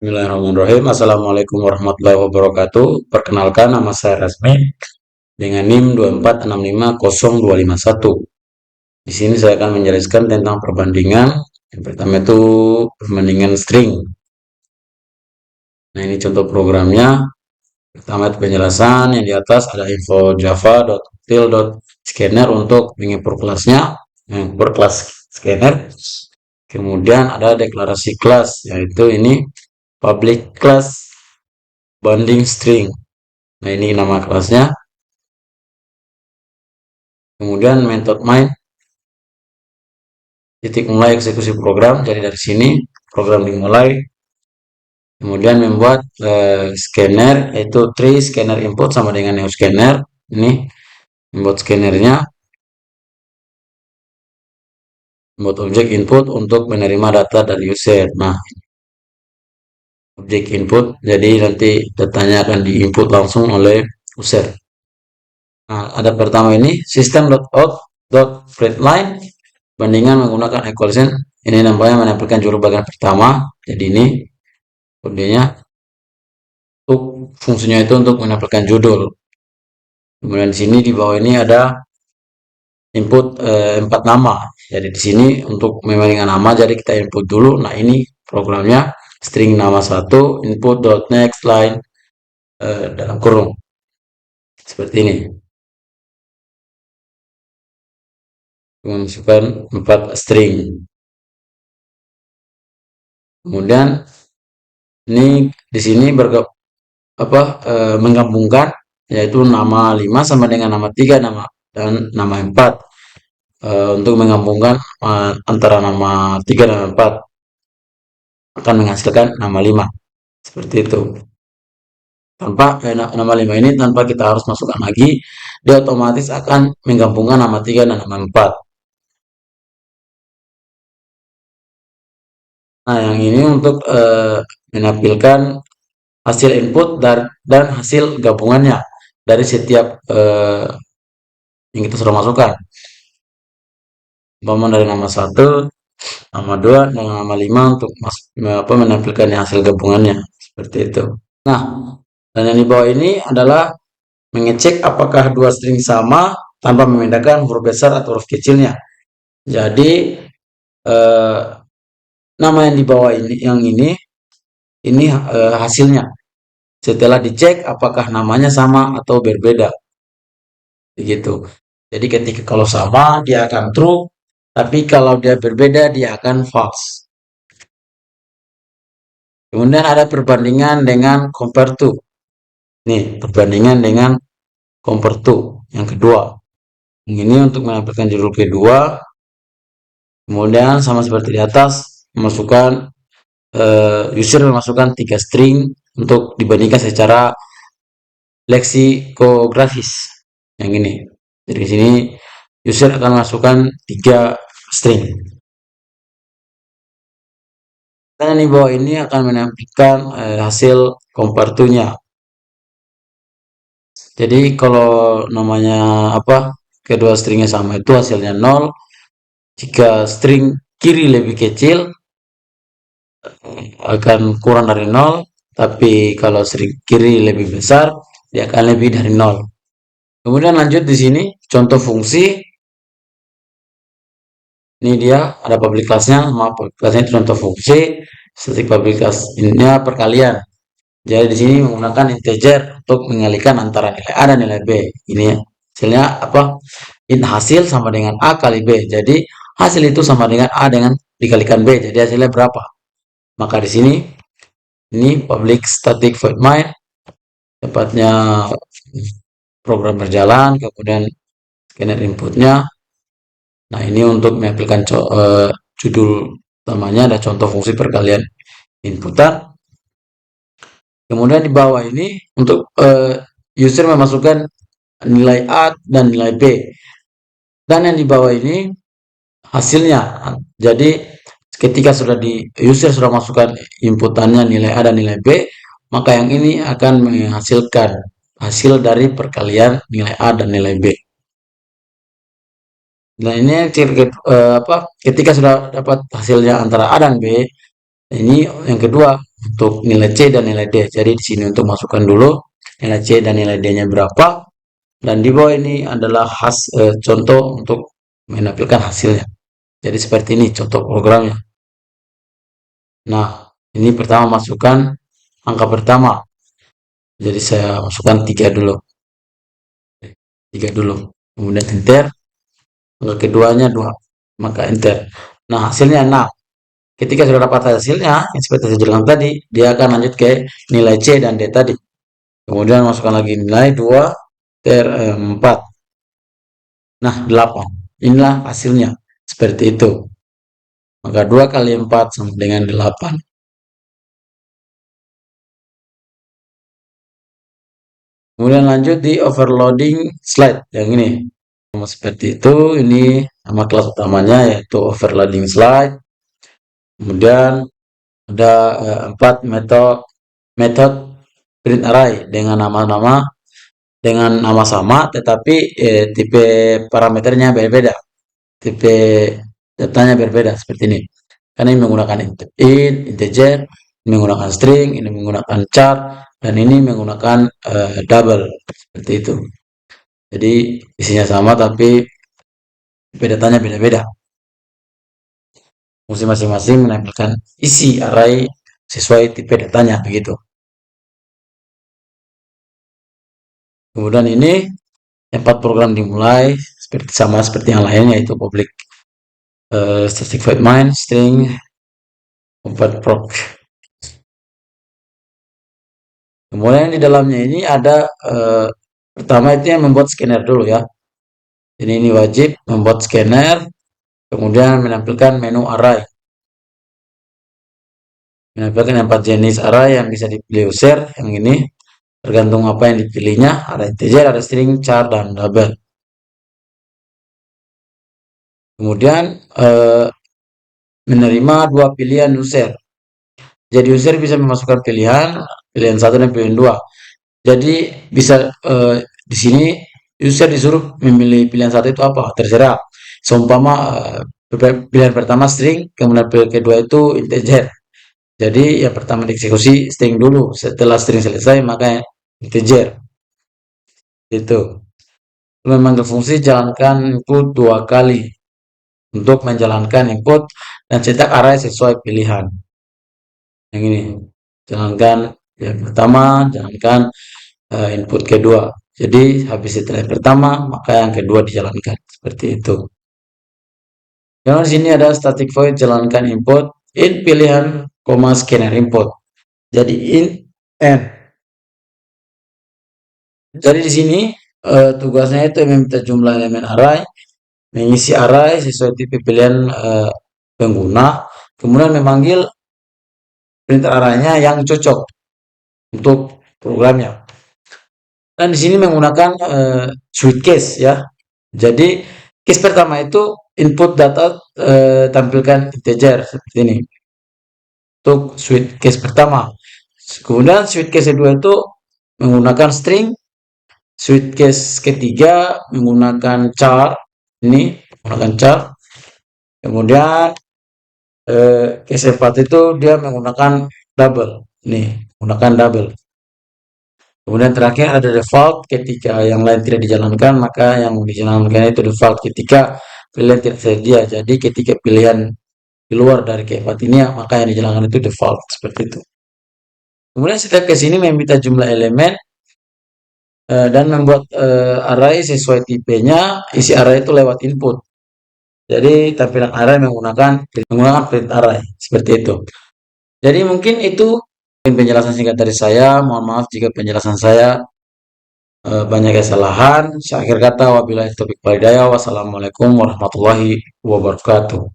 Bismillahirrahmanirrahim. Assalamualaikum warahmatullahi wabarakatuh. Perkenalkan, nama saya Rasmi dengan NIM 2465051. Di sini saya akan menjelaskan tentang perbandingan. Yang pertama itu perbandingan string. Nah, ini contoh programnya. Pertama itu penjelasan, yang di atas ada info java.util.scanner untuk mengimport kelasnya, mengimport kelas scanner. Kemudian ada deklarasi kelas, yaitu ini public class banding string. Nah, ini nama kelasnya. Kemudian metode main, titik mulai eksekusi program. Jadi dari sini program dimulai. Kemudian membuat scanner, yaitu tree scanner input sama dengan neo scanner. Ini membuat scannernya, membuat objek input untuk menerima data dari user. Nah, objek input, jadi nanti datanya akan diinput langsung oleh user. Nah, ada pertama ini system.out.println bandingan menggunakan equation. Ini nampaknya menampilkan juru bagian pertama. Jadi ini kodenya, untuk fungsinya itu untuk menampilkan judul. Kemudian di sini di bawah ini ada input 4 nama. Jadi di sini untuk membandingkan nama, jadi kita input dulu. Nah, ini programnya string nama 1 input.next line dalam kurung. Seperti ini. Memasukkan 4 string. Kemudian ini di sini menggabungkan, yaitu nama 5 sama dengan nama 3 dan nama 4. Untuk menggabungkan antara nama 3 dan 4 akan menghasilkan nama 5. Seperti itu. Tanpa nama 5 ini tanpa kita harus masukkan lagi, dia otomatis akan menggabungkan nama 3 dan nama 4. Nah, yang ini untuk menampilkan hasil input dan hasil gabungannya dari setiap yang kita sudah masukkan. Umpama dari nama 1, nama 2, dan nama 5 untuk menampilkan hasil gabungannya. Seperti itu. Nah, dan yang di bawah ini adalah mengecek apakah dua string sama tanpa membedakan huruf besar atau huruf kecilnya. Jadi nama yang di bawah ini hasilnya. Setelah dicek apakah namanya sama atau berbeda. Begitu. Jadi ketika kalau sama dia akan true, tapi kalau dia berbeda dia akan false. Kemudian ada perbandingan dengan compare to. Nih, perbandingan dengan compare to yang kedua. Ini untuk menampilkan judul kedua. Kemudian sama seperti di atas, user memasukkan 3 string untuk dibandingkan secara leksikografis. Yang ini. Jadi di sini user akan masukkan 3 string. Dan di bawah ini akan menampilkan hasil compare to-nya. Jadi kalau namanya kedua stringnya sama itu hasilnya 0. Jika string kiri lebih kecil akan kurang dari 0, tapi kalau string kiri lebih besar dia akan lebih dari 0. Kemudian lanjut di sini contoh fungsi. Ini dia ada public class-nya, public class-nya itu contoh fungsi. Static public class-nya perkalian. Jadi di sini menggunakan integer untuk mengalihkan antara nilai A dan nilai B. Ini hasilnya hasil sama dengan A kali B. Jadi hasil itu sama dengan A dengan dikalikan B. Jadi hasilnya berapa? Maka di sini ini public static void main, tepatnya program berjalan, kemudian scanner inputnya. Nah, ini untuk mengaplikan judul utamanya ada contoh fungsi perkalian inputan. Kemudian di bawah ini untuk user memasukkan nilai A dan nilai B. Dan yang di bawah ini hasilnya. Jadi ketika user sudah masukkan inputannya nilai A dan nilai B, maka yang ini akan menghasilkan hasil dari perkalian nilai A dan nilai B. Nah, ini ketika sudah dapat hasilnya antara A dan B, ini yang kedua untuk nilai C dan nilai D. Jadi di sini untuk masukkan dulu nilai C dan nilai D-nya berapa, dan di bawah ini adalah contoh untuk menampilkan hasilnya. Jadi seperti ini contoh programnya. Nah, ini pertama masukkan angka pertama. Jadi saya masukkan 3 dulu. 3 dulu. Kemudian enter. Angka keduanya 2. Maka enter. Nah, hasilnya 6. Ketika sudah dapat hasilnya, yang seperti saya jelaskan tadi, dia akan lanjut ke nilai C dan D tadi. Kemudian masukkan lagi nilai 2 ter 4. Nah, 8. Inilah hasilnya. Seperti itu. Maka 2 kali 4 sama dengan 8. Kemudian lanjut di overloading slide yang ini. Seperti itu, ini nama kelas utamanya yaitu overloading slide. Kemudian ada 4 metode print array dengan nama sama, tetapi tipe parameternya berbeda, tipe datanya berbeda seperti ini. Karena ini menggunakan integer, menggunakan string, ini menggunakan char, dan ini menggunakan double seperti itu. Jadi isinya sama tapi tipe datanya beda-beda. Fungsi masing-masing menampilkan isi array sesuai tipe datanya begitu. Kemudian ini 4 program dimulai sama seperti yang lain, yaitu public static void main, string, convert proc. Kemudian di dalamnya ini ada pertama itu yang membuat scanner dulu ya. Jadi ini wajib membuat scanner, kemudian menampilkan menu array. Menampilkan 4 jenis array yang bisa dipilih user, yang ini tergantung apa yang dipilihnya, ada integer, ada string, char, dan double. Kemudian menerima 2 pilihan user. Jadi user bisa memasukkan pilihan 1 dan pilihan 2. Jadi bisa di sini user disuruh memilih pilihan 1 itu apa, terserah. Seumpama pilihan pertama string, kemudian pilihan kedua itu integer. Jadi yang pertama dieksekusi string dulu, setelah string selesai maka integer. Itu. Memanggil fungsi jalankan input 2 kali untuk menjalankan input dan cetak array sesuai pilihan. Yang ini, jalankan yang pertama, jalankan input kedua. Jadi habis setelah yang pertama, maka yang kedua dijalankan seperti itu. Yang di sini ada static void jalankan input in pilihan, scanner input. Jadi in n. Jadi di sini tugasnya itu meminta jumlah elemen array, mengisi array sesuai tipe pilihan pengguna, kemudian memanggil printer arraynya yang cocok untuk programnya. Dan di sini menggunakan switch case ya. Jadi case pertama itu input data tampilkan integer seperti ini. Untuk switch case pertama. Kemudian switch case kedua itu menggunakan string. Switch case ketiga menggunakan char. Ini menggunakan char. Kemudian case 4 itu dia menggunakan double. Nih, menggunakan double. Kemudian terakhir ada default, ketika yang lain tidak dijalankan, maka yang dijalankan itu default ketika pilihan tidak tersedia. Jadi ketika pilihan keluar dari keempat ini, maka yang dijalankan itu default, seperti itu. Kemudian setiap case ini meminta jumlah elemen dan membuat array sesuai tipenya, isi array itu lewat input. Jadi tampilan array menggunakan print array, seperti itu. Jadi mungkin itu penjelasan singkat dari saya. Mohon maaf jika penjelasan saya banyak kesalahan. Saya akhir kata wabillahi taufiq wal hidayah. Wassalamualaikum warahmatullahi wabarakatuh.